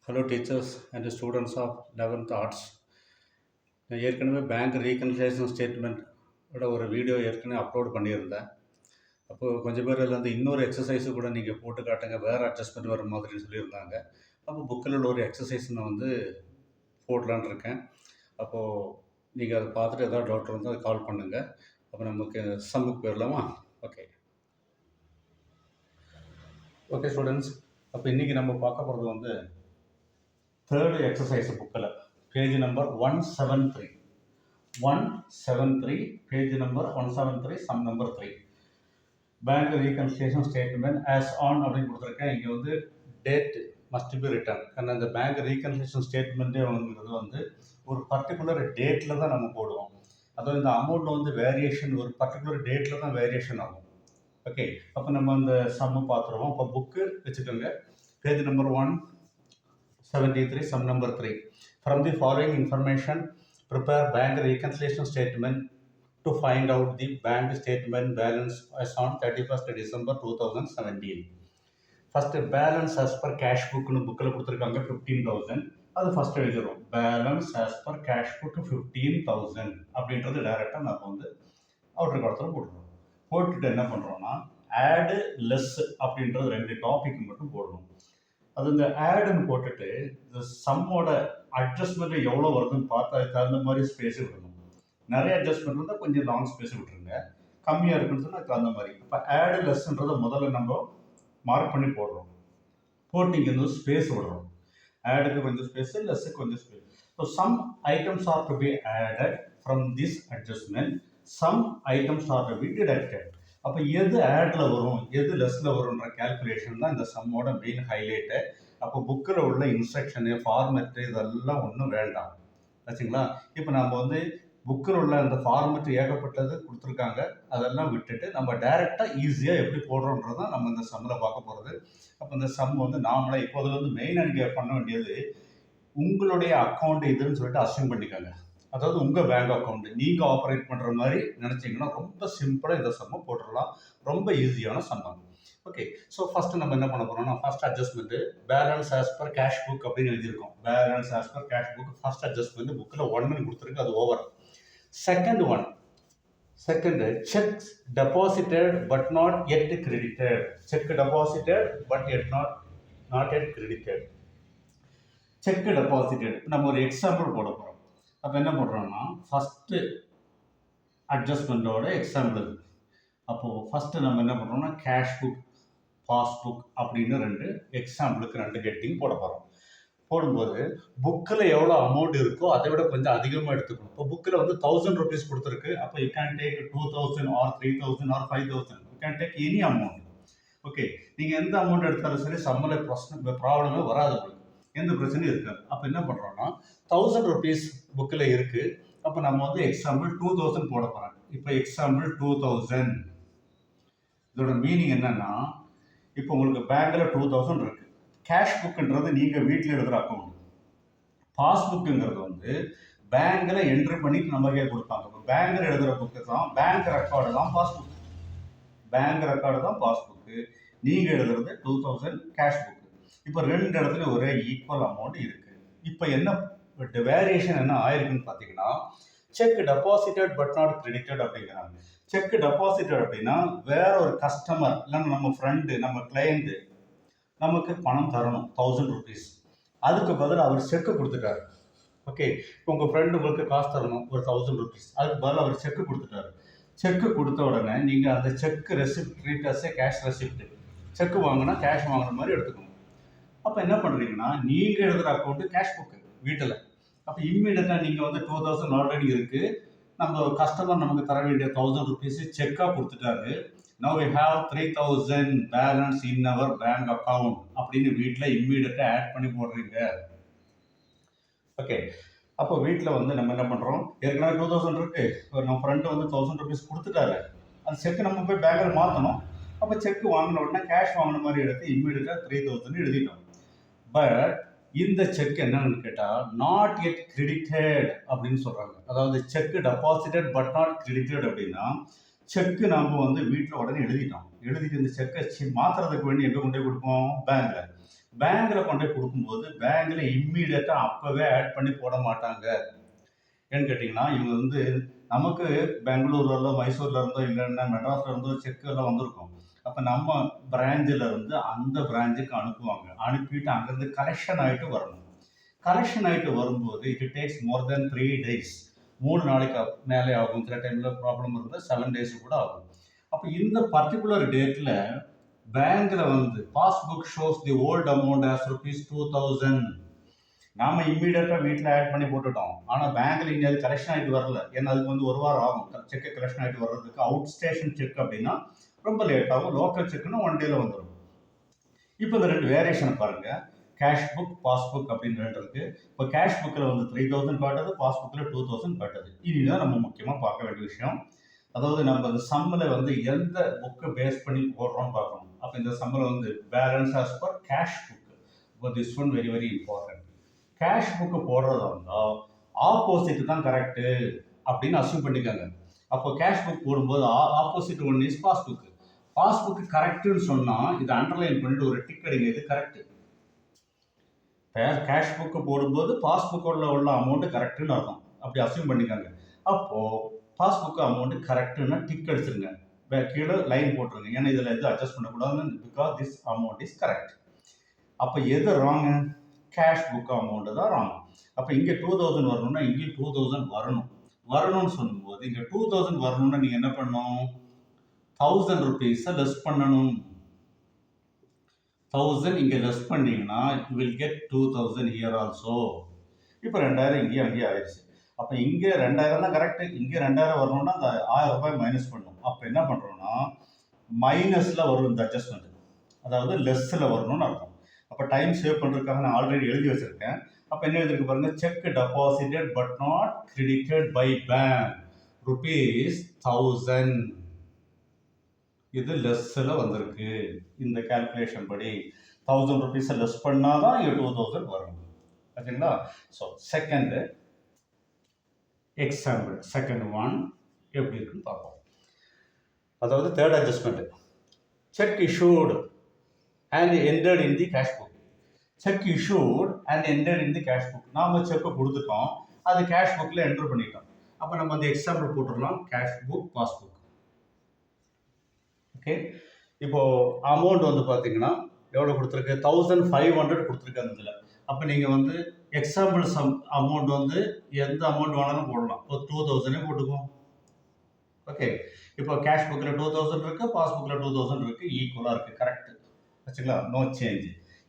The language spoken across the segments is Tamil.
Hello teachers and students of 11th arts. நான் ஏற்கனவே பேங்க் ரீகன்சிலேஷன் ஸ்டேட்மெண்ட் ஒரு வீடியோ ஏற்கனவே அப்லோட் பண்ணியிருந்தேன். அப்போது கொஞ்சம் பேர் அதில் வந்து இன்னொரு எக்ஸசைஸு கூட நீங்கள் போட்டு காட்டுங்க, வேறு அட்ஜஸ்ட்மெண்ட் வர மாதிரி சொல்லியிருந்தாங்க. அப்போ புக்கில் உள்ள ஒரு எக்ஸசைஸ் நான் வந்து போடலான்னு இருக்கேன். அப்போது நீங்கள் அதை பார்த்துட்டு எதாவது டவுட் இருந்தால் அதை கால் பண்ணுங்கள். அப்போ நமக்கு சம்முக்கு போயிடலாமா? ஓகே ஓகே ஸ்டூடெண்ட்ஸ், அப்போ இன்றைக்கி நம்ம பார்க்க போகிறது வந்து தேர்டு எக்ஸசைஸ் புக்கில் page number 173 page number 173 sum number 3 bank reconciliation statement as on அப்படின்னு கொடுத்துருக்கேன். இங்கே வந்து டேட் மஸ்ட் பி ரிட்டர்ன். ஏன்னா இந்த பேங்க் ரீகன்சிலேஷன் ஸ்டேட்மெண்ட்டே வாங்குறது வந்து ஒரு பர்டிகுலர் டேட்டில் தான் நம்ம போடுவோம். அதாவது இந்த அமௌண்ட் வந்து வேரியேஷன் ஒரு பர்டிகுலர் டேட்டில் தான் வேரியேஷன் ஆகும். ஓகே, அப்போ நம்ம அந்த சம்மு பார்த்துருவோம். இப்போ புக்கு வச்சுக்கோங்க. Page number 173 sum number 3. From the following information, prepare bank reconciliation statement to find out the bank statement balance as on 31st December 2017. First balance as per cash book nu bookல கொடுத்திருக்காங்க 15,000. அது first எழுதிரும். balance as per cash book 15,000 அப்படின்றது டைரக்டா நம்ம வந்து அவுட்டர் காலத்துல போடுறோம். போட்டுட்டு என்ன பண்றோம்னா add less அப்படின்றது ரெண்டு டாபிக் மட்டும் போடணும். அது இந்த ஆடுன்னு போட்டுட்டு இந்த சம்மோட அட்ஜஸ்ட்மெண்ட் எவ்வளோ வருதுன்னு பார்த்தா அதுக்கு தகுந்த மாதிரி ஸ்பேஸ் விடணும். நிறைய அட்ஜஸ்ட்மெண்ட் இருந்தால் கொஞ்சம் லாங் ஸ்பேஸ் விட்டுருங்க, கம்மியாக இருக்குன்னு சொன்னால் அதுக்கு தகுந்த மாதிரி. இப்போ ஆடு லெஸ்ன்றதை முதல்ல நம்ம மார்க் பண்ணி போடுறோம். போட்டு இங்கே வந்து ஸ்பேஸ் விடுறோம். ஆடுக்கு கொஞ்சம் ஸ்பேஸ், லெஸ்ஸுக்கு கொஞ்சம் space. So some items are to be added from this adjustment, some items are to be deducted. அப்போ எது ஆடில் வரும் எது லெஸ்ஸில் வரும்ன்ற கேல்குலேஷன் தான் இந்த சம்மோட மெயின் ஹைலைட்டு. அப்போ புக்கில் உள்ள இன்ஸ்ட்ரக்ஷனு ஃபார்மெட்டு இதெல்லாம் ஒன்றும் வேண்டாம் ஆச்சுங்களா. இப்போ நம்ம வந்து புக்கில் உள்ள அந்த ஃபார்மெட் ஏகப்பட்டது கொடுத்துருக்காங்க, அதெல்லாம் விட்டுட்டு நம்ம டைரெக்டாக ஈஸியாக எப்படி போடுறோன்றது தான் நம்ம இந்த சம்மில் பார்க்க போகிறது. அப்போ இந்த சம் வந்து நார்மலாக இப்போது வந்து மெயினாக நீங்கள் பண்ண வேண்டியது உங்களுடைய அக்கௌண்ட் இதுன்னு சொல்லிட்டு அஸ்யூம் பண்ணிக்கோங்க. அதாவது உங்கள் பேங்க் அக்கௌண்ட் நீங்கள் ஆப்ரேட் பண்ணுற மாதிரி நினச்சிங்கன்னா ரொம்ப சிம்பிளாக இந்த சம்மை போட்டுடலாம். ரொம்ப ஈஸியான சம்மம். ஓகே, ஸோ ஃபஸ்ட்டு நம்ம என்ன பண்ண போகிறோம்னா first adjustment balance as per cash book அப்படின்னு எழுதியிருக்கோம். Balance as per cash book first adjustment புக்கில் 1 கொடுத்துருக்கு, அது over. Second check deposited but not yet credited. Check deposited but not yet credited. Check deposited நம்ம ஒரு எக்ஸாம்பிள் போட போகிறோம். அப்போ என்ன பண்ணுறோம்னா ஃபஸ்ட்டு அட்ஜஸ்ட்மெண்ட்டோட எக்ஸாம்பிள். அப்போது ஃபஸ்ட்டு நம்ம என்ன பண்ணுறோம்னா கேஷ் புக் பாஸ்புக் அப்படின்னு ரெண்டு எக்ஸாம்பிளுக்கு ரெண்டு ஹெட்டிங் போட போகிறோம். போடும்போது புக்கில் எவ்வளோ அமௌண்ட் இருக்கோ அதை விட கொஞ்சம் அதிகமாக எடுத்துக்கணும். இப்போ புக்கில் வந்து 1000 rupees கொடுத்துருக்கு. அப்போ you can take 2000 or 3000 or 5000. You can take any amount. Okay, நீங்கள் எந்த அமௌண்ட் எடுத்தாலும் சரி சம்மல ப்ராப்ளமே வராது, உங்களுக்கு எந்த பிரச்சனையும் இருக்காது. அப்போ என்ன பண்ணுறோம்னா 1000 rupees புக்கில் இருக்குது. அப்போ நம்ம வந்து எக்ஸாம்பிள் 2000 போட போகிறோம். இப்போ எக்ஸாம்பிள் 2000 இதோட மீனிங் என்னன்னா, இப்போ உங்களுக்கு பேங்க்கில் 2000 இருக்குது. கேஷ் புக்குன்றது நீங்கள் வீட்டில் எழுதுகிற அக்கௌண்ட். பாஸ்புக்குங்கிறது வந்து பேங்க்கில் என்ட்ரி பண்ணி நமக்கே கொடுப்பாங்க. இப்போ பேங்க்கில் எழுதுகிற புக்கு தான் பேங்க் ரெக்கார்டு தான் பாஸ்புக். பேங்க் ரெக்கார்டு தான் பாஸ்புக்கு. நீங்கள் எழுதுறது 2000 கேஷ் புக்கு. இப்போ ரெண்டு இடத்துல ஒரே ஈக்குவல் அமௌண்ட் இருக்குது. இப்போ என்ன வேரியேஷன் என்ன ஆயிருக்குன்னு பார்த்தீங்கன்னா check deposited but not credited அப்படிங்கிறாங்க. செக் டெபாசிட்டட் அப்படின்னா வேற ஒரு கஸ்டமர் இல்லைன்னா நம்ம ஃப்ரெண்டு நம்ம கிளையண்ட்டு நமக்கு பணம் தரணும் 1000 rupees. அதுக்கு பதில் அவர் செக்கு கொடுத்துட்டாரு. ஓகே, இப்போ உங்கள் ஃப்ரெண்டு உங்களுக்கு காசு தரணும் ஒரு 1000 rupees. அதுக்கு பதில் அவர் செக்கு கொடுத்துட்டாரு. செக்கு கொடுத்த உடனே நீங்கள் அந்த cheque receipt treat as a cash receipt. Cheque வாங்கினா கேஷ் வாங்குற மாதிரி எடுத்துக்கணும். அப்போ என்ன பண்ணுறீங்கன்னா நீங்கள் எழுதுகிற அக்கௌண்ட்டு கேஷ் புக்கு வீட்டில். அப்போ இம்மீடியட்டாக நீங்கள் வந்து 2000 ஆல்ரெடி இருக்குது, நம்ம கஸ்டமர் நமக்கு தர வேண்டிய 1000 rupees செக்காக கொடுத்துட்டாரு. Now we have 3000 balance in our bank account அப்படின்னு வீட்டில் இம்மீடியட்டாக ஆட் பண்ணி போடுறீங்க. ஓகே, அப்போ வீட்டில் வந்து நம்ம என்ன பண்ணுறோம், ஏற்கனவே 2000 இருக்குது, நம்ம ஃப்ரெண்டு வந்து 1000 rupees கொடுத்துட்டாரு. அந்த செக்கு நம்ம போய் பேங்கில் மாற்றணும். அப்போ செக்கு வாங்கின உடனே கேஷ் வாங்கின மாதிரி எடுத்து இம்மீடியட்டாக 3000 எழுதிட்டோம். பட் இந்த செக் என்னன்னு கேட்டால் நாட் எட் கிரெடிட்டட் அப்படின்னு சொல்கிறாங்க. அதாவது check deposited but not credited அப்படின்னா செக்கு நம்ம வந்து வீட்டில் உடனே எழுதிட்டோம். எழுதிட்டு இந்த செக்கை மாற்றுறதுக்கு வேண்டி எங்கே கொண்டு போய் கொடுப்போம், பேங்க்கில். பேங்க்ல கொண்டு போய் கொடுக்கும்போது பேங்க்ல இம்மீடியட்டா அப்பவே ஆட் பண்ணி போட மாட்டாங்க. ஏன்னு கேட்டிங்கன்னா இவங்க வந்து நமக்கு பெங்களூர்ல மைசூர்ல இருந்தோ இல்லைன்னா மெட்ராஸ்ல இருந்தோ செக் எல்லாம் வந்திருக்கும். அப்போ நம்ம பிரான்ச்சில் இருந்து அந்த பிரான்ச்சுக்கு அனுப்புவாங்க. அனுப்பிட்டு அங்கேருந்து கலெக்ஷன் ஆகிட்டு வரணும். கலெக்ஷன் ஆகிட்டு வரும்போது it takes more then 3 days. 3 நாளைக்கு மேலே ஆகும். சில டைமில் ப்ராப்ளம் இருந்தால் 7 days கூட ஆகும். அப்போ இந்த பர்டிகுலர் டேட்டில் பேங்க்கில் வந்து passbook shows the old amount as ₹2000. நாம இம்மீடியட்டாக வீட்டில் ஆட் பண்ணி போட்டுட்டோம். ஆனால் பேங்க்கில் இங்கே அது கலெக்ஷன் ஆகிட்டு வரல. ஏன்னா அதுக்கு வந்து 1 வாரம் ஆகும் செக்கை கலெக்ஷன் ஆகிட்டு வர்றதுக்கு. அவுட் ஸ்டேஷன் செக் அப்படின்னா ரொம்ப லேட் ஆகும். லோக்கல் செக்குன்னா 1 டேல வந்துடும். இப்போ இந்த 2 வேரியேஷனை பாருங்க. கேஷ் புக், பாஸ்புக் அப்படின்னு 2 இருக்கு. இப்போ கேஷ் புக்கில் வந்து 3000 காட்டுது, பாஸ்புக்கில் 2000 காட்டுது. இதுதான் நம்ம முக்கியமாக பார்க்க வேண்டிய விஷயம். அதாவது நம்ம அந்த சம்மில் வந்து எந்த புக்கை பேஸ் பண்ணி போடுறோம்னு பார்க்கணும். அப்போ இந்த சம்மில் வந்து balance as per cash book. இப்போ this one very very important. Cash book போடுறதா இருந்தால் ஆப்போசிட் தான் கரெக்டு அப்படின்னு அசியூம் பண்ணிக்காங்க. அப்போ கேஷ் புக் போடும்போது opposite one is passbook. Passbook கரெக்டுன்னு சொன்னால் இதை அண்டர்லைன் பண்ணிட்டு ஒரு டிக் அடிங்க, இது கரெக்டு. கேஷ் புக்கு போடும்போது பாஸ்புக்கோட உள்ள அமௌண்ட்டு கரெக்டுன்னு அர்த்தம். அப்படி அசியூம் பண்ணிக்காங்க. அப்போது பாஸ்புக் அமௌண்ட்டு கரெக்டுன்னா டிக் அடிச்சிருங்க. கீழே லைன் போட்டுருங்க. ஏன்னா இதில் எதுவும் அட்ஜஸ்ட் பண்ணக்கூடாதுன்னு, because this amount is correct. அப்போ எது ராங்கு? கேஷ் புக் அமௌண்ட்டு தான் ராங். அப்போ இங்கே 2000 வரணும்னா இங்கேயும் 2000 வரணும்னு சொல்லும்போது இங்கே 2000 வரணும்னா நீங்கள் என்ன பண்ணணும்? 1000 rupees லெஸ் பண்ணணும். 1000 இங்கே லெஸ் பண்ணீங்கன்னா you will get 2000 here also. இப்போ 2000 இங்கேயும் அங்கேயும் ஆயிடுச்சு. அப்போ இங்கே 2000 தான் கரெக்டு. இங்கே 2000 வரணும்னா அந்த 1000 ரூபாய் மைனஸ் பண்ணணும். அப்போ என்ன பண்ணுறோம்னா மைனஸில் வரும் இந்த அட்ஜஸ்ட்மெண்ட், அதாவது லெஸ்ஸில் வரணும்னு அர்த்தம். அப்போ டைம் சேவ் பண்ணுறதுக்காக நான் ஆல்ரெடி எழுதி வச்சுருக்கேன். அப்போ என்ன எழுதிருக்கு பாருங்க, cheque deposited but not credited by bank ₹1000. இது லெஸ்ஸில் வந்திருக்கு. இந்த கால்குலேஷன் படி 1000 rupees லெஸ் பண்ணால் தான் இங்கே 2000 வரும். ஓகேங்களா? So second example, second one எப்படி இருக்குன்னு பார்ப்போம். அதாவது third adjustment, check issued and entered in the cash book. Check issued and entered in the cash book. நாம செக்கை கொடுத்துட்டோம், அது கேஷ் புக்கில் என்டர் பண்ணிட்டோம். அப்போ நம்ம அந்த எக்ஸாம்பிள் போட்டுடலாம், கேஷ் புக், பாஸ்புக். ஓகே, இப்போ அமௌண்ட் வந்து பார்த்தீங்கன்னா எவ்வளோ கொடுத்துருக்கு? 1500 கொடுத்துருக்கு அந்த இதில். அப்போ நீங்கள் வந்து எக்ஸாம்பிள் அமௌண்ட் வந்து எந்த அமௌண்ட் வேணாலும் போடலாம். இப்போ 2000 போட்டுக்குவோம். ஓகே, இப்போ கேஷ் புக்கில் 2000 இருக்குது, பாஸ்புக்கில் 2000 இருக்குது, ஈக்குவலாக இருக்குது, கரெக்டு வச்சுங்களா? No change.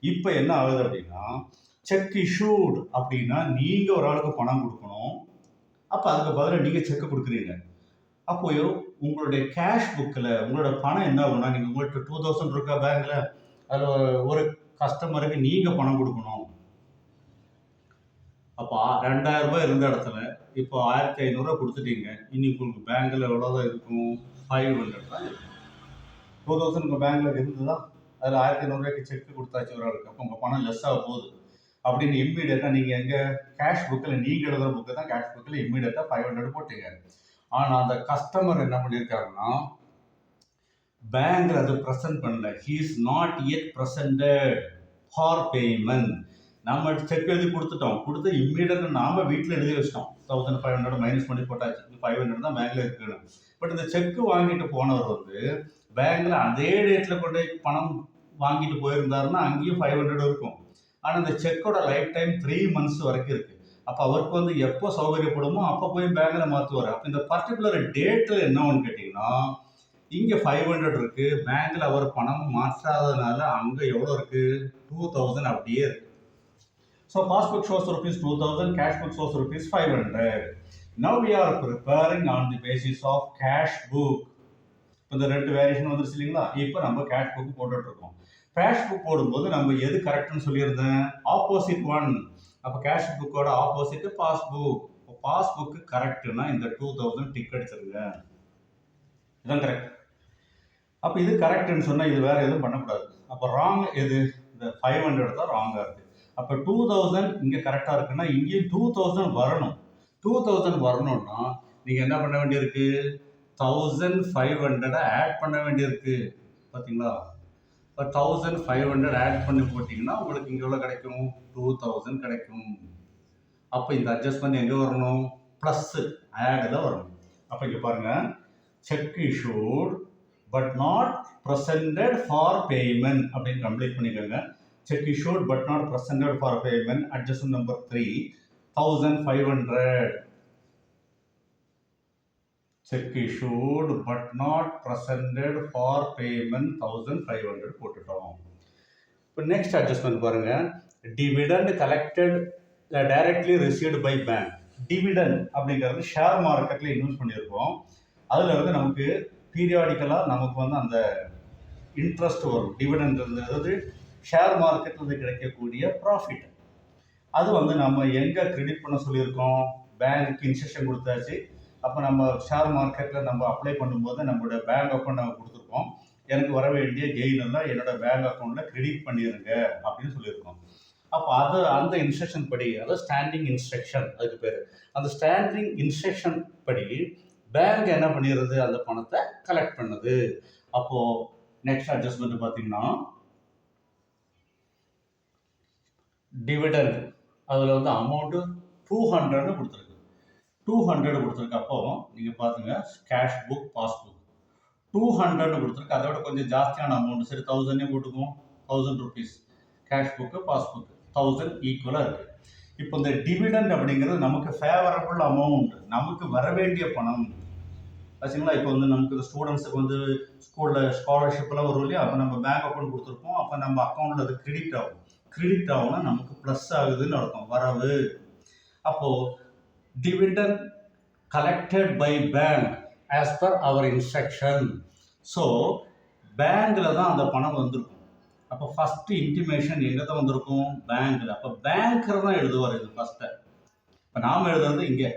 இப்போ என்ன ஆகுது அப்படின்னா, செக் இஷ்யூட் அப்படின்னா நீங்கள் ஒரு ஆளுக்கு பணம் கொடுக்கணும். அப்போ அதுக்கு பதிலாக நீங்கள் செக்கு கொடுக்குறீங்க. அப்போ உங்களுடைய கேஷ் புக்கில் உங்களோட பணம் என்ன ஆகும்னா, நீங்கள் உங்கள்கிட்ட 2000 இருக்கா பேங்க்கில், அதில் ஒரு கஸ்டமருக்கு நீங்கள் பணம் கொடுக்கணும். அப்போ 2000 ரூபாய் இருந்த இடத்துல இப்போ 1500 கொடுத்துட்டீங்க. இனி உங்களுக்கு பேங்க்கில் எவ்வளோதான் இருக்கும்? 500 தான் இருக்கும். 2000 உங்கள் பேங்க்கில் இருந்ததா, அதில் 1500 செக்கு கொடுத்தாச்சு ஒரு ஆளுக்கு. அப்போ உங்கள் பணம் லெஸ் ஆக போகுது அப்படின்னு இம்மீடியட்டாக நீங்கள் எங்கள் கேஷ் புக்கில் நீங்கள் எழுதுகிற புக்கு தான் கேஷ் புக்கில் இம்மீடியட்டாக 500 போட்டீங்க. ஆனால் அந்த கஸ்டமர் என்ன பண்ணியிருக்காருன்னா, பேங்க்கில் அது ப்ரெசென்ட் பண்ணல. He is not yet presented for payment. நம்ம செக் எழுதி கொடுத்துட்டோம், கொடுத்து இம்மீடியட்டாக நாம் வீட்டில் எழுதி வச்சிட்டோம். 1500 மைனஸ் பண்ணி போட்டாச்சு, 500 தான் பேங்க்கில் இருக்குன்னு. பட் இந்த செக்கு வாங்கிட்டு போனவர் வந்து பேங்க்கில் அதே டேட்டில் கொண்டு பணம் வாங்கிட்டு போயிருந்தாருன்னா அங்கேயும் 500 இருக்கும். ஆனால் இந்த செக்கோட லைஃப் டைம் 3 months வரைக்கும் இருக்குது. அப்போ அவருக்கு வந்து எப்போ சௌகரியப்படுமோ அப்போ போய் பேங்க்கில் மாற்றுவார். அப்போ இந்த பர்டிகுலர் டேட்டில் என்ன ஒன்று கேட்டிங்கன்னா, இங்கே 500 இருக்குது, பேங்க்கில் அவர் பணம் மாற்றாததுனால அங்கே எவ்வளோ இருக்குது? 2000 அப்படியே இருக்குது. So passbook shows ₹2000, cash book shows ₹500. Now we are preparing on the basis of cash book. இப்போ இந்த 2 வேரியேஷன் வந்துருச்சு இல்லைங்களா? இப்போ நம்ம கேஷ் புக் போட்டுட்ருக்கோம். கேஷ் புக் போடும்போது நம்ம எது கரெக்டுன்னு சொல்லியிருந்தேன்? Opposite one. அப்போ கேஷ் புக்கோட ஆப்போசிட் பாஸ்புக். இப்போ பாஸ்புக்கு கரெக்டுன்னா இந்த 2000 டிக் அடிச்சிருங்க, இதுதான் கரெக்ட். அப்போ இது கரெக்டுன்னு சொன்னால் இது வேறு எதுவும் பண்ணக்கூடாது. அப்போ ராங் எது? இந்த 500 தான் ராங்காக இருக்குது. அப்போ 2000 இங்கே கரெக்டாக இருக்குன்னா இங்கேயும் 2000 வரணும். 2000 வரணும்னா நீங்கள் என்ன பண்ண வேண்டியிருக்கு? 1500 ஆட் பண்ண வேண்டியிருக்கு. பார்த்தீங்களா? இப்போ 1500 ஆட் பண்ணி போட்டிங்கன்னா உங்களுக்கு இங்கே எவ்வளோ கிடைக்கும்? 2000 கிடைக்கும். அப்போ இந்த அட்ஜஸ்ட்மெண்ட் எங்கே வரணும்? ப்ளஸ்ஸு ஆடில் வரணும். அப்போ இங்கே பாருங்கள், cheque issued but not presented for payment அப்படின்னு கம்ப்ளீட் பண்ணிக்கோங்க. Cheque issued but not presented for payment, adjustment number 3, 1500. Cheque issued but not presented for payment 1500 போட்டுட்டோம். இப்போ நெக்ஸ்ட் அட்ஜஸ்ட்மெண்ட் பாருங்க, dividend collected directly received by bank. Dividend அப்படிங்கிறது ஷேர் மார்க்கெட்டில் இன்வெஸ்ட் பண்ணியிருக்கோம். அதில் வந்து நமக்கு பீரியாடிக்கலாக நமக்கு வந்து அந்த இன்ட்ரெஸ்ட் வரும். டிவிடெண்ட்ன்றது ஷேர் மார்க்கெட்டில் கிடைக்கக்கூடிய ப்ராஃபிட். அது வந்து நம்ம எங்கே கிரெடிட் பண்ண சொல்லியிருக்கோம்? பேங்க்கு இன்ஸ்ட்ரக்ஷன் கொடுத்தாச்சு. அப்போ நம்ம ஷேர் மார்க்கெட்டில் நம்ம அப்ளை பண்ணும்போது நம்மளோட பேங்க் அக்கௌண்ட் நம்ம கொடுத்துருக்கோம். எனக்கு வர வேண்டிய கெயின் எல்லாம் என்னோட பேங்க் அக்கௌண்ட்டில் கிரெடிட் பண்ணிடுங்க அப்படின்னு சொல்லியிருக்கோம். அப்போ அந்த இன்ஸ்ட்ரக்ஷன் படி, அதாவது ஸ்டாண்டிங் இன்ஸ்ட்ரக்ஷன் அதுக்கு பேர். அந்த ஸ்டாண்டிங் இன்ஸ்ட்ரக்ஷன் படி பேங்க் என்ன பண்ணிடுறது? அந்த பணத்தை கலெக்ட் பண்ணுது. அப்போது நெக்ஸ்ட் அட்ஜஸ்ட்மெண்ட் பார்த்தீங்கன்னா, டிவிடெண்ட் அதில் வந்து அமௌண்ட்டு 200 கொடுத்துருக்கு. 200 கொடுத்துருக்கு. அப்போ நீங்கள் பார்த்துங்க, கேஷ் புக், பாஸ்புக் 200 கொடுத்துருக்கு. அதோட கொஞ்சம் ஜாஸ்தியான அமௌண்ட், சரி 1000 போட்டுக்குவோம். 1000 ருபீஸ் கேஷ் புக்கு, பாஸ்புக் 1000 ஈக்குவலாக இருக்குது. இப்போ இந்த டிவிடெண்ட் அப்படிங்கிறது நமக்கு ஃபேவரபிள் அமௌண்ட், நமக்கு வர வேண்டிய பணம் ஆச்சுங்களா. இப்போ வந்து நமக்கு ஸ்டூடெண்ட்ஸுக்கு வந்து ஸ்கூலில் ஸ்காலர்ஷிப்லாம் வரும் இல்லையா, அப்போ நம்ம பேங்க் அக்கௌண்ட் கொடுத்துருப்போம். அப்போ நம்ம அக்கௌண்ட்டில் அது கிரெடிட் ஆகும். கிரெடிட் ஆகும்னா நமக்கு ப்ளஸ் ஆகுதுன்னு அர்த்தம், வரவு. அப்போது dividend collected by bank as per our instruction. So பேங்க்கில் தான் அந்த பணம் வந்திருக்கும். அப்போ ஃபஸ்ட்டு இன்டிமேஷன் எங்கே தான் வந்திருக்கும்? பேங்க்கில். அப்போ பேங்க்கர் தான் எழுதுவார் இது ஃபஸ்ட்டு. இப்போ நாம் எழுதுறது இங்கே.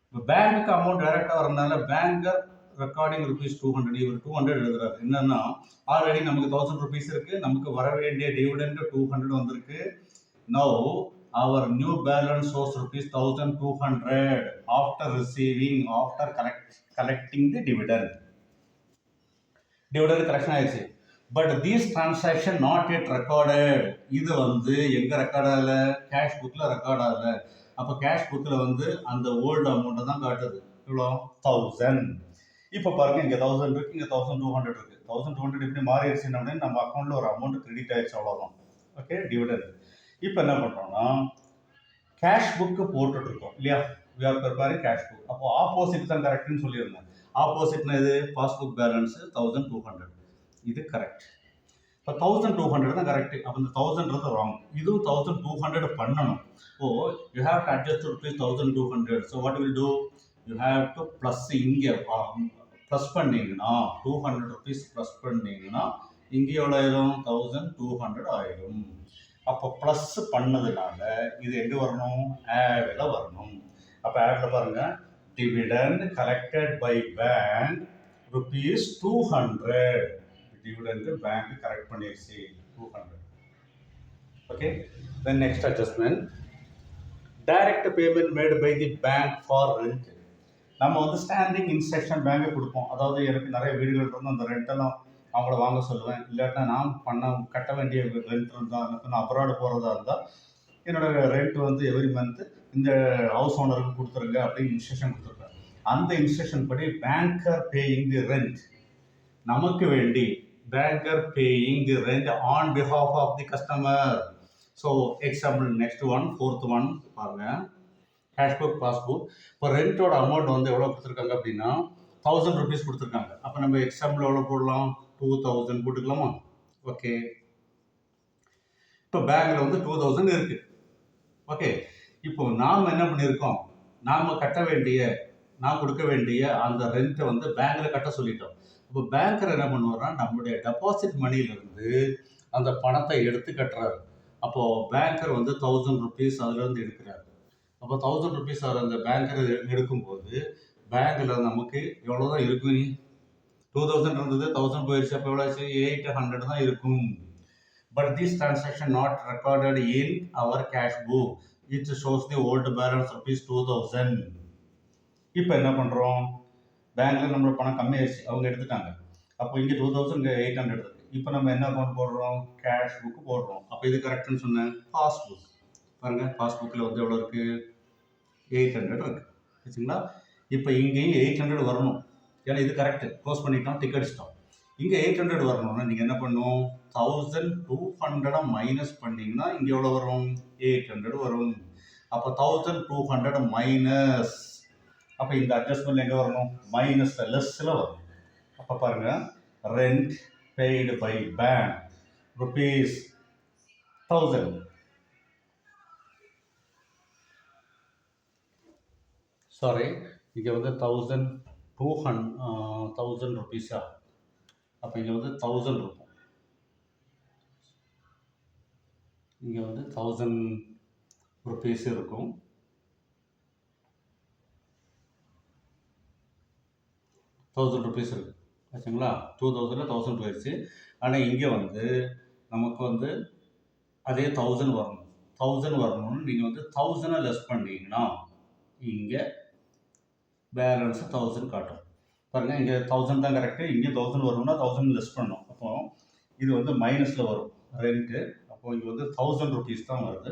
இப்போ பேங்க்குக்கு அமௌண்ட் டைரெக்டாக வரதுனால பேங்கர் ரெக்கார்டிங் ₹200, இவர் 200 எழுதுறாரு. என்னன்னா, ஆல்ரெடி நமக்கு 1000 ருபீஸ் இருக்குது, நமக்கு வர வேண்டிய டிவிடெண்ட் 200 வந்திருக்கு. Now our new balance shows ₹1200 after collecting the dividend. Dividend collection ஆயிடுச்சு. But these transaction not yet recorded. இது வந்து எங்கே ரெக்கார்ட் ஆகலை? கேஷ் புக்கில் ரெக்கார்ட் ஆகலை. அப்போ கேஷ் புக்கில் வந்து அந்த ஓல்டு அமௌண்ட்டை தான் காட்டுது. இவ்வளோ 1000. இப்போ பாருங்கள், இங்கே 1000 இருக்குது, இங்கே 1200 இருக்குது. 1200 எப்படி மாறிடுச்சுன்னு அப்படின்னு நம்ம அக்கௌண்ட்டில் ஒரு அமௌண்ட் கிரெடிட் ஆகிடுச்சு, அவ்வளோதான். Okay, dividend. இப்போ என்ன பண்ணுறோம்னா, கேஷ் புக்கு போட்டுட்ருக்கோம் இல்லையா, we are preparing cash book. அப்போது ஆப்போசிட் தான் கரெக்டுன்னு சொல்லியிருந்தேன். ஆப்போசிட்னா இது பாஸ்புக் பேலன்ஸு 1200, இது கரெக்ட். இப்போ 1200 தான் கரெக்டு. அப்போ இந்த 1000ன்றது ராங், இதுவும் 1200 பண்ணணும். Oh, you have to adjust ₹1200. So what will do? You have to plus இங்கே ப்ளஸ் பண்ணிங்கன்னா ₹200 ப்ளஸ் பண்ணிங்கன்னா இங்கே எவ்வளோ ஆயிடும்? 1200 ஆயிடும். அப்போ ப்ளஸ் பண்ணதுனால இது எங்கே வரணும்? ஆடில் வரணும். அப்போ ஆடில் பாருங்கள், dividend collected by bank ₹200. Dividend bank correct பண்ணிடுச்சு 200. Okay, then next adjustment, direct payment made by the bank for rent. நம்ம வந்து ஸ்டாண்டிங் இன்ஸ்ட்ரக்ஷன் பேங்க்கு கொடுப்போம். அதாவது எனக்கு நிறைய வீடுகள் இருந்தால் அந்த ரெண்டெல்லாம் அவங்கள வாங்க சொல்லுவேன். இல்லாட்டா நான் கட்ட வேண்டிய ரெண்ட் இருந்தால், நான் அப்ராடு போகிறதா இருந்தால் என்னோடய ரெண்ட் வந்து எவ்ரி மந்த்து இந்த ஹவுஸ் ஓனருக்கு கொடுத்துருங்க அப்படின்னு இன்ஸ்ட்ரக்ஷன் கொடுத்துருக்கேன். அந்த இன்ஸ்ட்ரக்ஷன் படி பேங்கர் பேயிங் தி ரெண்ட், நமக்கு வேண்டி banker paying the rent on behalf of the customer. So example next one, 4th one பாருங்கள், கேஷ் புக், பாஸ்புக். இப்போ ரெண்டோட அமௌண்ட் வந்து எவ்வளோ கொடுத்துருக்காங்க அப்படின்னா 1000 ருபீஸ் கொடுத்துருக்காங்க. அப்போ நம்ம எக்ஸாம்பிள் எவ்வளோ போடலாம்? 2000 போட்டுக்கலாமா? ஓகே, இப்போ பேங்கில் வந்து 2000 இருக்குது. ஓகே, இப்போ நாம் என்ன பண்ணியிருக்கோம்? நாம் கொடுக்க வேண்டிய அந்த ரெண்ட்டை வந்து பேங்கில் கட்ட சொல்லிட்டோம். இப்போ பேங்கர் என்ன பண்ணுவார்னா, நம்மளுடைய டெபாசிட் மணியிலேருந்து அந்த பணத்தை எடுத்து கட்டுறாரு. அப்போது பேங்கர் வந்து 1000 ருபீஸ் அதுலேருந்து எடுக்கிறாரு. அப்போ 1000 ருபீஸ் அவர் அந்த பேங்கர் எடுக்கும்போது பேங்கில் நமக்கு எவ்வளோ தான் இருக்கும்? 2000 இருந்தது, 1000 போயிடுச்சு. அப்போ எவ்வளோ ஆச்சு? 800 தான் இருக்கும். But this transaction not recorded in our cash book, it shows the old balance ₹2000. இப்போ என்ன பண்ணுறோம்? பேங்க்கில் நம்மளோட பணம் கம்மியாயிடுச்சு, அவங்க எடுத்துட்டாங்க. அப்போ இங்கே 2000, இங்கே 800 இருக்குது. இப்போ நம்ம என்ன அக்கௌண்ட் போடுறோம், கேஷ் புக் போடுறோம். அப்போ இது கரெக்டுன்னு சொன்னேன். பாஸ்புக் பாருங்கள், பாஸ்புக்கில் வந்து எவ்வளோ இருக்குது, 800 இருக்குது வச்சுங்களா. இப்போ இங்கேயும் 800 வரணும், ஏன்னா இது கரெக்டு. க்ளோஸ் பண்ணிட்டோம், டிக் அடிச்சிட்டோம். இங்கே 800 வரணும்னா நீங்கள் என்ன பண்ணணும், 1200 மைனஸ் பண்ணிங்கன்னா இங்கே எவ்வளோ வரும், 800 வரும். அப்போ 1200 மைனஸ், அப்போ இந்த அட்ஜஸ்ட்மெண்ட் எங்கே வரணும், மைனஸில் லெஸ்ஸில் வரும். அப்போ பாருங்கள், rent paid by bank ₹1000. Sorry, இங்கே வந்து 1000 ருபீஸா, அப்போ இங்கே வந்து 1000 இருக்கும். இங்கே வந்து 1000 ருபீஸ் இருக்கும். 1000 ருபீஸ் இருக்குது ஆச்சுங்களா. 2000 1000 போயிடுச்சு. ஆனால் இங்கே வந்து நமக்கு வந்து அதே 1000 வரணும். 1000 வரணும்னு நீங்கள் வந்து 1000 லெஸ் பண்ணிங்கன்னா இங்கே பேலன்ஸ் 1000 காட்டும். பாருங்கள், இங்கே 1000 தான் கரெக்டு. இங்கே 1000 வரணும்னா 1000 லெஸ் பண்ணணும். அப்போ இது வந்து மைனஸில் வரும் ரெண்ட்டு. அப்போது இங்கே வந்து 1000 ருபீஸ் தான் வருது.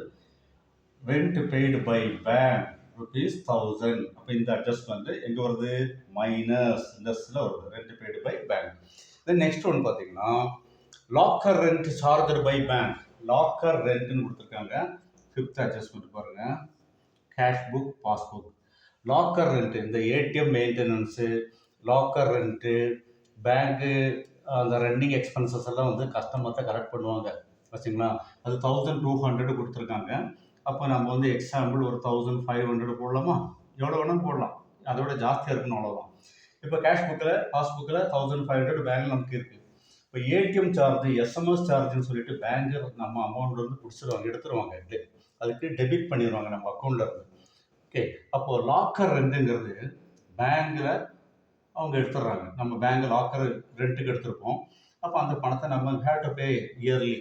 Rent paid by bank ₹1000. அப்போ இந்த அட்ஜஸ்ட் வந்து எங்கே வருது, மைனஸ் லெஸ்ஸில் வருது, rent paid by bank. Then next ஒன்று பார்த்தீங்கன்னா locker rent charger by bank. Locker ரெண்ட்னு கொடுத்துருக்காங்க. 5th அட்ஜஸ்ட்மெண்ட் பாருங்கள், cash book passbook. Locker rent, இந்த ஏடிஎம் மெயின்டெனன்ஸு, லாக்கர் ரெண்ட்டு, பேங்க்கு, அந்த ரன்னிங் எக்ஸ்பென்சஸ் எல்லாம் வந்து கஸ்டமர்கிட்ட கரெக்ட் பண்ணுவாங்க வச்சுங்களா. அது 1200 கொடுத்துருக்காங்க. அப்போ நம்ம வந்து எக்ஸாம்பிள் ஒரு 1500 போடலாமா, எவ்வளோ வேணாலும் போடலாம், அதோட ஜாஸ்தியாக இருக்கணும், அவ்வளோதான். இப்போ கேஷ் புக்கில் பாஸ்புக்கில் 1500 பேங்க் நமக்கு இருக்குது. இப்போ ஏடிஎம் சார்ஜ், எஸ்எம்எஸ் சார்ஜ்னு சொல்லிட்டு பேங்க்கு நம்ம அமௌண்ட் வந்து பிடிச்சிடுவாங்க, எடுத்துருவாங்க, அதுக்கு டெபிட் பண்ணிடுவாங்க நம்ம அக்கௌண்ட்டில் இருந்து. ஓகே, அப்போது லாக்கர் ரெண்ட்டுங்கிறது பேங்க்கில் அவங்க எடுத்துடுறாங்க. நம்ம பேங்க் லாக்கர் ரெண்ட்டுக்கு எடுத்திருப்போம். அப்போ அந்த பணத்தை நம்ம ஹேவ் டு பே இயர்லி,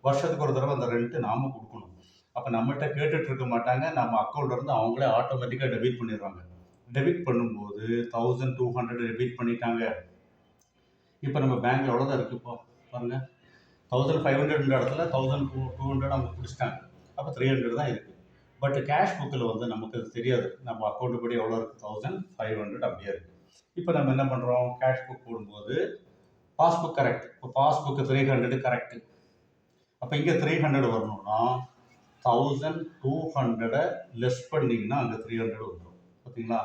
வருஷத்துக்கு ஒரு தடவை அந்த ரெண்ட்டு நாம் கொடுக்கணும். அப்போ நம்மகிட்ட கேட்டுட்டு இருக்க மாட்டாங்க, நம்ம அக்கௌண்ட்லேருந்து அவங்களே ஆட்டோமேட்டிக்காக டெபிட் பண்ணிடுவாங்க. டெபிட் பண்ணும்போது 1200 டெபிட் பண்ணிட்டாங்க. இப்போ நம்ம பேங்க்கில் எவ்வளோதான் இருக்குது, இப்போ பாருங்கள், 1500 இடத்துல 1200 அவங்க பிடிச்சிட்டாங்க. அப்போ 300 தான் இருக்குது. பட் கேஷ் புக்கில் வந்து நமக்கு அது தெரியாது, நம்ம அக்கௌண்ட்டு படி எவ்வளோ இருக்குது, 1500 அப்படியே இருக்குது. இப்போ நம்ம என்ன பண்ணுறோம், கேஷ் புக் போடும்போது பாஸ்புக் கரெக்ட். இப்போ பாஸ்புக்கு 300 கரெக்டு. அப்போ இங்கே 300 வரணும்னா 1200 லெஸ் பண்ணிங்கன்னா அங்கே 300 வந்துடும் பார்த்தீங்களா.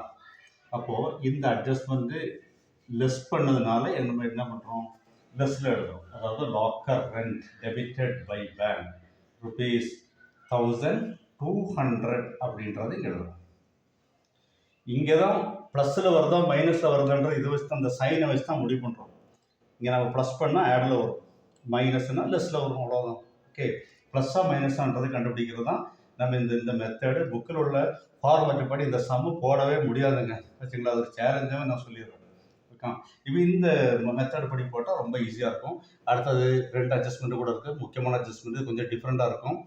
அப்போது இந்த அட்ஜஸ்ட்மெண்ட்டு லெஸ் பண்ணதுனால நம்ம என்ன பண்ணுறோம், லெஸ்ஸில் எழுதுறோம். அதாவது locker rent debited by bank ₹1200 அப்படின்றது இங்கே எழுதுறோம். இங்கே தான் ப்ளஸில் வருதா மைனஸில் வருதான்றது இதை வச்சு தான், அந்த சைனை வச்சு தான் முடிவு பண்ணுறோம். இங்கே நம்ம ப்ளஸ் பண்ணால் ஆடில் வரும், மைனஸ்னால் லெஸ்ஸில் வரும், அவ்வளோதான். ஓகே, ப்ளஸ்ஸாக மைனஸான்றது கண்டுபிடிக்கிறது தான் நம்ம இந்த மெத்தடு. புக்கில் உள்ள ஃபார்மேட்டு படி இந்த சம்மு போடவே முடியாதுங்க வச்சுங்களா. அது ஒரு சேலஞ்சாகவே நான் சொல்லிடுறேன். ஓகே, இப்போ இந்த மெத்தடு படி போட்டால் ரொம்ப ஈஸியாக இருக்கும். அடுத்தது 2 அட்ஜஸ்ட்மெண்ட்டு கூட இருக்குது. முக்கியமான அட்ஜஸ்ட்மெண்ட்டு கொஞ்சம் டிஃப்ரெண்ட்டாக இருக்கும்.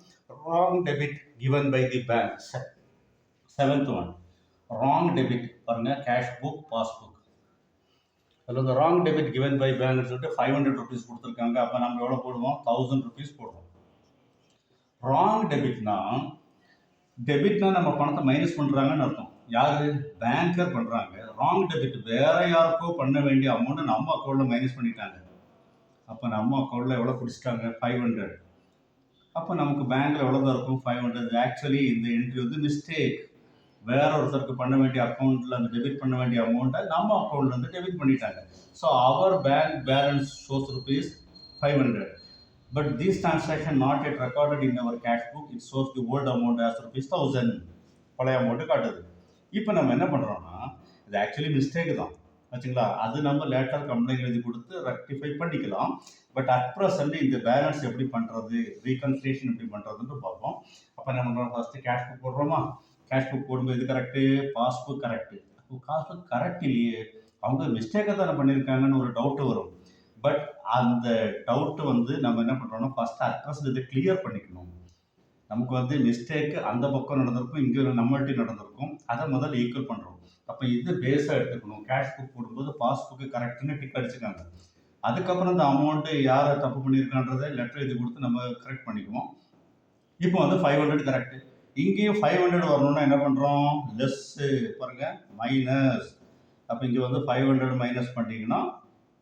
Wrong debit given by the bank. 7th one, wrong debit பாருங்கள், கேஷ் புக் பாஸ்புக். அதில் வந்து ராங் டெபிட் கிவன் பை பேங்க்னு சொல்லிட்டு 500 ருபீஸ் கொடுத்துருக்காங்க. அப்போ நம்ம எவ்வளோ போடுவோம், 1000 ருபீஸ் போடுவோம். ராங் டெபிட்னா நம்ம பணத்தை மைனஸ் பண்ணுறாங்கன்னு அர்த்தம். யார், பேங்கர் பண்ணுறாங்க. ராங் டெபிட் வேற யாருக்கோ பண்ண வேண்டிய அமௌண்ட்டை நம்ம அக்கௌண்ட்டில் மைனஸ் பண்ணிட்டாங்க. அப்போ நம்ம அக்கௌண்ட்டில் எவ்வளோ பிடிச்சிட்டாங்க, 500. அப்போ நமக்கு பேங்க்கில் எவ்வளோ தான் இருக்கும், 500. ஆக்சுவலி இந்த என்ட்ரி வந்து மிஸ்டேக். வேற ஒருத்தருக்கு பண்ண வேண்டிய அக்கௌண்ட்டில் அந்த டெபிட் பண்ண வேண்டிய அமௌண்ட்டை நம்ம அக்கௌண்ட்லேருந்து டெபிட் பண்ணிட்டாங்க. So our bank balance shows ₹500. But this transaction not yet recorded in our cash book. It shows the old amount as ₹1000. பழைய அமௌண்ட்டு காட்டுது. இப்போ நம்ம என்ன பண்ணுறோம்னா, இது ஆக்சுவலி மிஸ்டேக் தான் வச்சுங்களா. அது நம்ம லேட்டர் கம்ப்ளைண்ட் எழுதி கொடுத்து ரெக்டிஃபை பண்ணிக்கலாம். பட் அட் ப்ரெசென்ட் இந்த பேலன்ஸ் எப்படி பண்ணுறது, ரீகன்சிலேஷன் எப்படி பண்ணுறதுன்னு பார்ப்போம். அப்போ என்ன பண்ணுறோம், ஃபஸ்ட்டு கேஷ் புக் போடுறோமா. கேஷ் புக் போடும்போது இது கரெக்டு, பாஸ்புக் கரெக்டு. அப்போ பாஸ்புக் கரெக்ட் இல்லையே, அவங்க மிஸ்டேக்கை தானே பண்ணியிருக்காங்கன்னு ஒரு டவுட்டு வரும். பட் அந்த டவுட்டு வந்து நம்ம என்ன பண்ணுறோம்னா, ஃபஸ்ட்டு அட்ரஸ் இதை கிளியர் பண்ணிக்கணும். நமக்கு வந்து மிஸ்டேக்கு அந்த பக்கம் நடந்திருக்கும், இங்கே நம்மள்கிட்ட நடந்திருக்கும், அதை முதல்ல ஈக்குவல் பண்ணுறோம். அப்போ இது பேஸாக எடுத்துக்கணும். கேஷ் புக் போடும்போது பாஸ்புக்கு கரெக்டுன்னு டிக் அடிச்சுக்காங்க. அதுக்கப்புறம் இந்த அமௌண்ட்டு யாரை தப்பு பண்ணியிருக்கான்றதை லெட்டர் எழுதி கொடுத்து நம்ம கரெக்ட் பண்ணிக்குவோம். இப்போ வந்து 500 கரெக்டு. இங்கேயும் 500 வரணும்னா என்ன பண்ணுறோம்? லெஸ்ஸு பாருங்கள், மைனஸ். அப்போ இங்கே வந்து 500 மைனஸ் பண்ணிங்கன்னா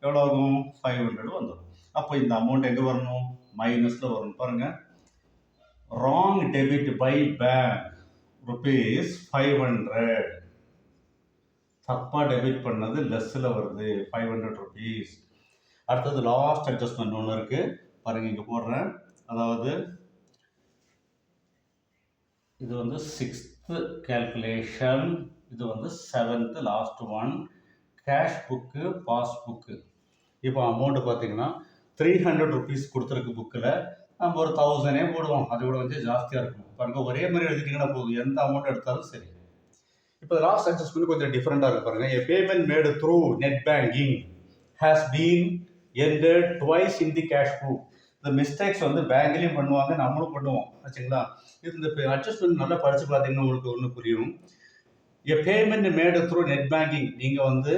எவ்வளோ ஆகும்? 500 வந்துடும். அப்போ இந்த அமௌண்ட் எங்கே வரணும்? மைனஸில் வரணும். பாருங்கள், wrong debit by bank rupees 500. தப்பாக டெபிட் பண்ணது லெஸ்ஸில் வருது, 500 ருபீஸ். அடுத்தது லாஸ்ட் அட்ஜஸ்ட்மெண்ட் ஒன்று இருக்குது பாருங்கள், இங்கே போடுறேன். அதாவது இது வந்து 6th கேல்குலேஷன், இது வந்து 7th last one. Cash book, passbook. இப்போ அமௌண்ட்டு பார்த்தீங்கன்னா 300 ருபீஸ் கொடுத்துருக்கு புக்கில். நம்ம ஒரு 1000 போடுவோம், அதை விட வந்து ஜாஸ்தியாக இருக்கும். பாருங்கள், ஒரே மாதிரி எழுதிட்டிங்கன்னா போதும், எந்த அமௌண்ட் எடுத்தாலும் சரி. இப்போ லாஸ்ட் அட்ஜஸ்ட்மெண்ட் கொஞ்சம் டிஃப்ரெண்ட்டாக இருக்கு பாருங்கள். A payment made through net banking has been entered twice in the cash book. இந்த மிஸ்டேக்ஸ் வந்து பேங்க்லேயும் பண்ணுவாங்க, நம்மளும் பண்ணுவோம் ஆச்சுங்களா. இது இந்த அட்ஜஸ்ட்மெண்ட் நல்லா படித்து பார்த்தீங்கன்னா உங்களுக்கு ஒன்று புரியும். A payment made through net banking, நீங்கள் வந்து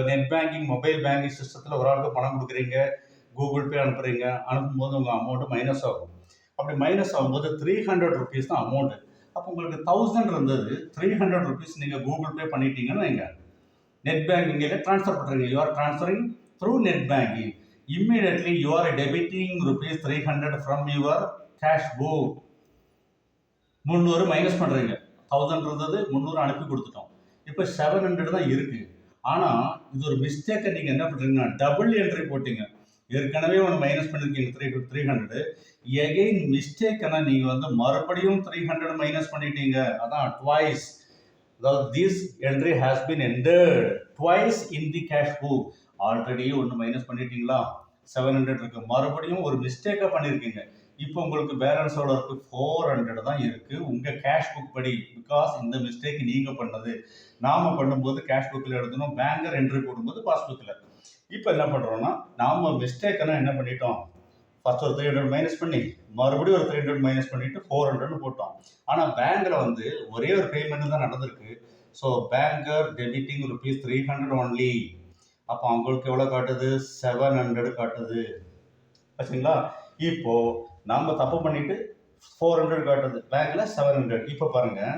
நெட் பேங்கிங் மொபைல் பேங்கிங் சிஸ்டத்தில் ஒரு ஆளுக்கு பணம் கொடுக்குறீங்க, கூகுள் பே அனுப்புகிறீங்க. அனுப்பும்போது உங்கள் அமௌண்ட்டு மைனஸ் ஆகும். அப்படி மைனஸ் ஆகும்போது 300 ருபீஸ் தான் அமௌண்ட்டு. அப்போ உங்களுக்கு 1000 இருந்தது, 300 ருபீஸ் நீங்கள் கூகுள் பே பண்ணிட்டீங்கன்னு வைங்க, நெட் பேங்கிங்கில் ட்ரான்ஸ்ஃபர் பண்ணுறீங்க. You are transferring through net banking. Immediately you are debiting rupees 300 from your cash book. 300 minus பண்ணுறீங்க. 1000 இருந்தது, 300 அனுப்பி கொடுத்துட்டோம். இப்போ 700 தான் இருக்குது. ஆனால் இது ஒரு மிஸ்டேக்கை நீங்கள் என்ன பண்ணுறீங்கன்னா டபுள் என்ட்ரி போட்டிங்க. ஏற்கனவே ஒன்று மைனஸ் பண்ணியிருக்கீங்க 300. எகெயின் மிஸ்டேக்னா நீங்கள் வந்து மறுபடியும் 300 மைனஸ் பண்ணிட்டீங்க. அதான் ட்வைஸ். அதாவது this entry has been entered twice in the cash book. Already ஒன்று மைனஸ் பண்ணிட்டீங்களா, 700 இருக்கு, மறுபடியும் ஒரு மிஸ்டேக்காக பண்ணியிருக்கீங்க. இப்போ உங்களுக்கு பேலன்ஸ் எவ்வளோ இருக்குது? 400 தான் இருக்குது உங்கள் கேஷ் புக் படி. பிகாஸ் இந்த மிஸ்டேக் நீங்கள் பண்ணது. நாம் பண்ணும்போது கேஷ் புக்கில் எழுதணும், பேங்கர் என்ட்ரி போடும்போது பாஸ்புக்கில். இப்போ என்ன பண்ணுறோன்னா, நாம் மிஸ்டேக்கெல்லாம் என்ன பண்ணிட்டோம், ஃபஸ்ட் ஒரு 300 மைனஸ் பண்ணி மறுபடியும் ஒரு 300 மைனஸ் பண்ணிவிட்டு 400 போட்டோம். ஆனால் பேங்கில் வந்து ஒரே ஒரு பேமெண்ட் தான் நடந்திருக்கு. So banker debiting rupees 300 only. அப்போ அவங்களுக்கு எவ்வளோ காட்டுது? 700 காட்டுது ஆச்சுங்களா. இப்போது நாம் தப்பு பண்ணிவிட்டு 400 காட்டுது, பேங்கில் 700. இப்போ பாருங்கள்,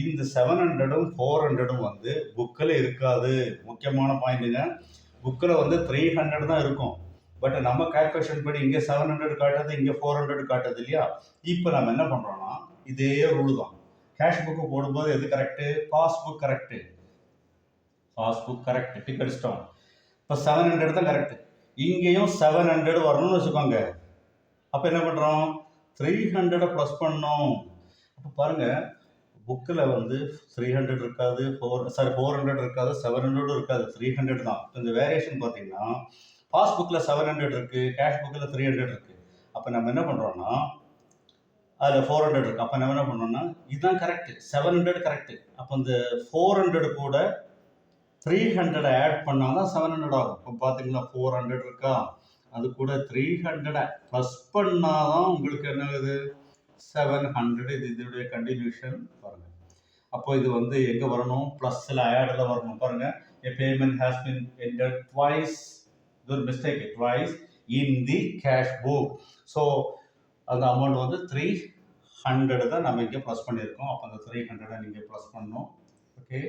இந்த 700ம் 400ம் வந்து புக்கில் இருக்காது. முக்கியமான பாயிண்ட்டுங்க, புக்கில் வந்து 300 தான் இருக்கும். பட் நம்ம கால்குலேஷன் படி இங்கே 700 காட்டுது, இங்கே 400 காட்டுது இல்லையா. இப்போ நம்ம என்ன பண்ணுறோன்னா, இதே ரூல் தான். கேஷ் புக்கு போடும்போது எது correct? Passbook correct. Passbook correct, tick அடிச்சிட்டோம். இப்போ 700 தான் கரெக்டு. இங்கேயும் 700 வரணும்னு வச்சுக்கோங்க. அப்போ என்ன பண்ணுறோம்? 300 ப்ளஸ் பண்ணோம். அப்போ பாருங்கள், புக்கில் வந்து 300 இருக்காது, 400 இருக்காது, 700 இருக்காது, 300 தான். இந்த வேரியேஷன் பார்த்தீங்கன்னா பாஸ்புக்கில் 700 இருக்குது, கேஷ் புக்கில் 300 இருக்குது. அப்போ நம்ம என்ன பண்ணுறோன்னா, அதில் 400 இருக்குது. அப்போ நம்ம என்ன பண்ணுறோன்னா, இதுதான் கரெக்டு, 700 கரெக்டு. அப்போ இந்த 400 கூட 300 ஆட் பண்ணால் தான் 700 ஆகும். இப்போ பார்த்தீங்களா 400 இருக்கா, அது கூட 300 ப்ளஸ் பண்ணால் தான் உங்களுக்கு என்ன ஆகுது? 700. இது இதோடைய கண்டினியூஷன் பாருங்கள். அப்போ இது வந்து எங்கே வரணும்? ப்ளஸில் ஆடில் வரணும். பாருங்கள், a payment has been entered twice, இது ஒரு mistake, twice in the cash book. So அந்த அமௌண்ட் வந்து 300 தான் நம்ம இங்கே ப்ளஸ் பண்ணியிருக்கோம். அப்போ அந்த 300 நீங்கள் ப்ளஸ் பண்ணணும். Okay,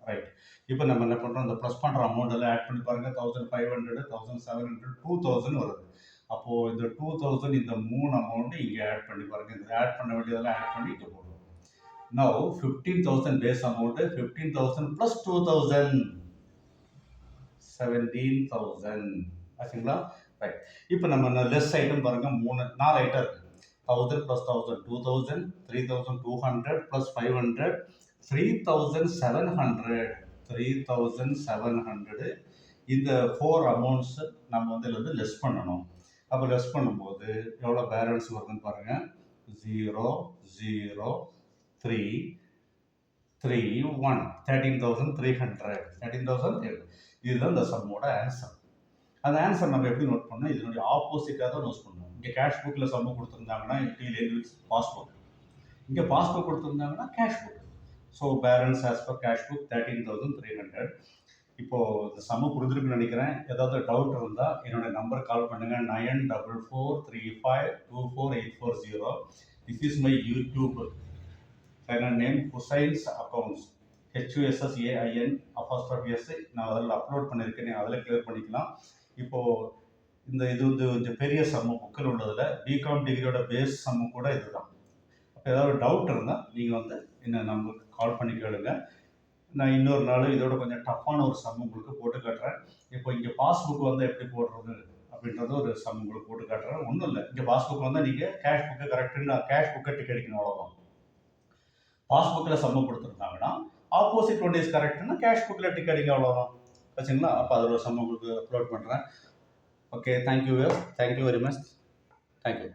right. இப்போ நம்ம என்ன பண்ணுறோம், இந்த ப்ளஸ் பண்ணுற அமௌண்ட் எல்லாம் ஆட் பண்ணி பாருங்கள். 1500, 1700, 2000 வருது. அப்போது இந்த 2000 இந்த 3 அமௌண்ட்டு இங்கே ஆட் பண்ணி பாருங்கள். இந்த ஆட் பண்ண வேண்டியதெல்லாம் ஆட் பண்ணி இங்கே போடுவோம். Now 15,000 base amount, 15,000 plus 2,000, 17,000 ஆச்சுங்களா. ரைட். இப்போ நம்ம லெஸ் ஐட்டம் பாருங்கள், 4 ஐட்டம் இருக்குது. 1000 plus 1000, 2000, 3,200 plus 500, 3,700, 3,700. இந்த 4 அமௌண்ட்ஸ் நம்ம வந்து இதில் வந்து லெஸ் பண்ணணும். அப்போ லெஸ் பண்ணும்போது எவ்வளோ பேலன்ஸ் வருதுன்னு பாருங்கள். 0, 0, 3, 3, 1, 13,300, 13,000. இதுதான் இந்த சம்மோட ஆன்சர். அந்த ஆன்சர் நம்ம எப்படி நோட் பண்ணோம்? இதனுடைய ஆப்போசிட்டாக தான் நோட் பண்ணணும். இங்கே கேஷ் புக்கில் சம்மு கொடுத்துருந்தாங்கன்னா பாஸ்புக், இங்கே பாஸ்புக் கொடுத்துருந்தாங்கன்னா cash book. So balance as per cash book 13,300. இப்போது இந்த சம்மு புரிஞ்சிருக்குன்னு நினைக்கிறேன். ஏதாவது டவுட் இருந்தால் என்னோட நம்பர் கால் பண்ணுங்கள். 9443524840. This is my YouTube channel name Hussain's accounts, HUSSAIN apostrophe S. நான் அதில் அப்லோட் பண்ணியிருக்கேன், அதில் கிளியர் பண்ணிக்கலாம். இப்போது இது கொஞ்சம் பெரிய சம்மு புக்கில் உள்ளதில் பிகாம் டிகிரியோட பேஸ் சம்மு கூட இதுதான். அப்போ ஏதாவது டவுட் இருந்தால் நீங்கள் என்ன நம்பருக்கு கால் பண்ணி கேளுங்க. நான் இன்னொரு நாள் இதோட கொஞ்சம் டஃப்பான ஒரு சம் உங்களுக்கு போட்டு காட்டுறேன். இப்போ இங்கே பாஸ்புக் எப்படி போடுறது அப்படின்றது ஒரு சம் உங்களுக்கு போட்டு காட்டுறேன். ஒன்றும் இல்லை, இங்கே பாஸ்புக் நீங்கள் கேஷ் புக்கை கரெக்டுன்னு கேஷ் புக்கை டிக் அடிக்கணும், அவ்வளோதான். பாஸ்புக்கில் சம்மு கொடுத்துருந்தாங்கன்னா ஆப்போசிட் ஒன் இஸ் கரெக்டுன்னா கேஷ் புக்கில் டிக் அடிக்க, அவ்வளோதான். வச்சுங்களா? அப்போ அதில் ஒரு சம் உங்களுக்கு அப்லோட் பண்ணுறேன். Okay, thank you very much. Thank you.